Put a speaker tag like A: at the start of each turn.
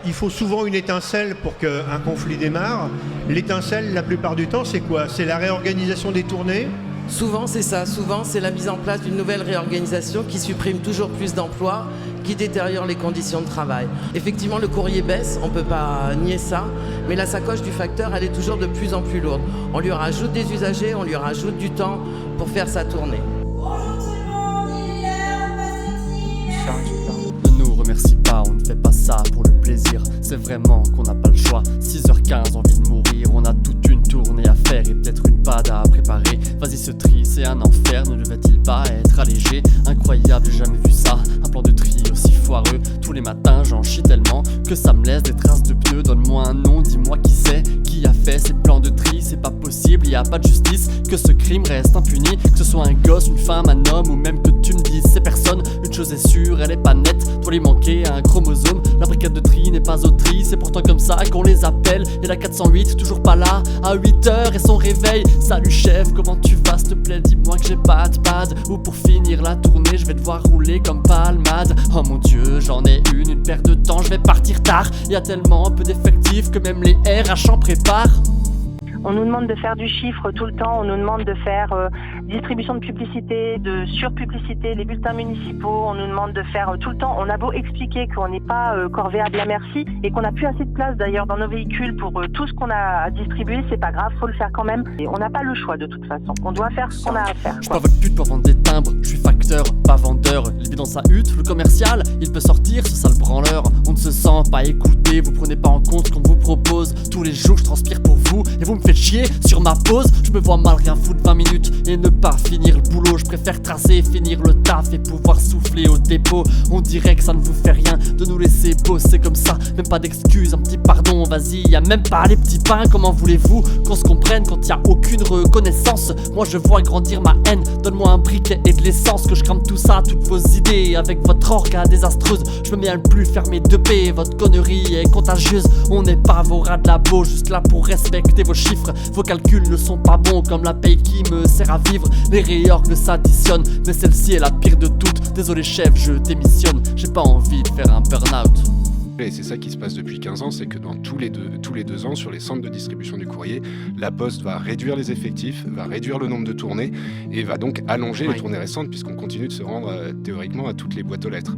A: Il faut souvent une étincelle pour qu'un conflit démarre. L'étincelle, la plupart du temps, c'est quoi? C'est la réorganisation des tournées?
B: Souvent, c'est ça. Souvent, c'est la mise en place d'une nouvelle réorganisation qui supprime toujours plus d'emplois, qui détériore les conditions de travail. Effectivement, le courrier baisse, on ne peut pas nier ça, mais la sacoche du facteur, elle est toujours de plus en plus lourde. On lui rajoute des usagers, on lui rajoute du temps pour faire sa tournée.
C: Ne nous remercie pas, on ne fait pas ça pour le plaisir. C'est vraiment qu'on n'a pas le choix. 6h15, envie de mourir. On a toute une tournée à faire et peut-être une pada à préparer. Vas-y, ce tri, c'est un enfer, ne devait-il pas être allégé? Incroyable, j'ai jamais vu ça. Un plan de tri aussi foireux. Tous les matins, j'en chie tellement que ça me laisse des traces de pneus. Donne-moi un nom, dis-moi qui c'est, qui a fait ces plans de tri. C'est pas possible, y a pas de justice, que ce crime reste impuni. Que ce soit un gosse, une femme, un homme ou même que tu me dises c'est personne. Une chose est sûre, elle est pas nette. Doit lui manquer un chromosome. La brigade de tri n'est pas au tri, c'est pourtant comme ça qu'on les appelle. Et la 408 toujours pas là à 8h et son réveil. Salut chef, comment tu vas s'il te plaît, dis-moi que j'ai pas de pad. Ou pour finir la tournée je vais devoir rouler comme palmade. Oh mon dieu, j'en ai une paire de temps, je vais partir tard. Y a tellement peu d'effectifs que même les RH en préparent.
D: On nous demande de faire du chiffre tout le temps, on nous demande de faire distribution de publicité, de surpublicité, les bulletins municipaux, on nous demande de faire tout le temps. On a beau expliquer qu'on n'est pas corvéable à merci et qu'on n'a plus assez de place d'ailleurs dans nos véhicules pour tout ce qu'on a à distribuer, c'est pas grave, faut le faire quand même. Et on n'a pas le choix de toute façon, on doit faire ce qu'on a à faire.
C: Je suis pas votre pute pour vendre des timbres, je suis facteur, pas vendeur. Il vit dans sa hutte, le commercial, il peut sortir, ce sale branleur. On ne se sent pas écouté, vous prenez pas en compte ce qu'on vous propose. Tous les jours je transpire pour vous et vous me faites chier sur ma pause. Je me vois mal rien foutre 20 minutes et ne pas finir le boulot. Je préfère tracer, finir le taf et pouvoir souffler au dépôt. On dirait que ça ne vous fait rien de nous laisser bosser comme ça. Même pas d'excuses, un petit pardon, vas-y, y a même pas les petits pains. Comment voulez-vous qu'on se comprenne quand y a aucune reconnaissance? Moi je vois grandir ma haine, donne-moi un briquet et de l'essence. Que je crame tout ça, toutes vos idées avec votre orga désastreuse. Je me mets à ne plus faire mes 2P, votre connerie est contagieuse. On n'est pas vos rats de labo, juste là pour respecter vos chiffres. Vos calculs ne sont pas bons comme la paye qui me sert à vivre. Les réorgs s'additionnent, mais celle-ci est la pire de toutes. Désolé chef, je démissionne, j'ai pas envie de faire un burn-out.
E: Et c'est ça qui se passe depuis 15 ans, c'est que dans tous les deux ans, sur les centres de distribution du courrier, la Poste va réduire les effectifs, va réduire le nombre de tournées et va donc allonger les tournées restantes puisqu'on continue de se rendre théoriquement à toutes les boîtes aux lettres.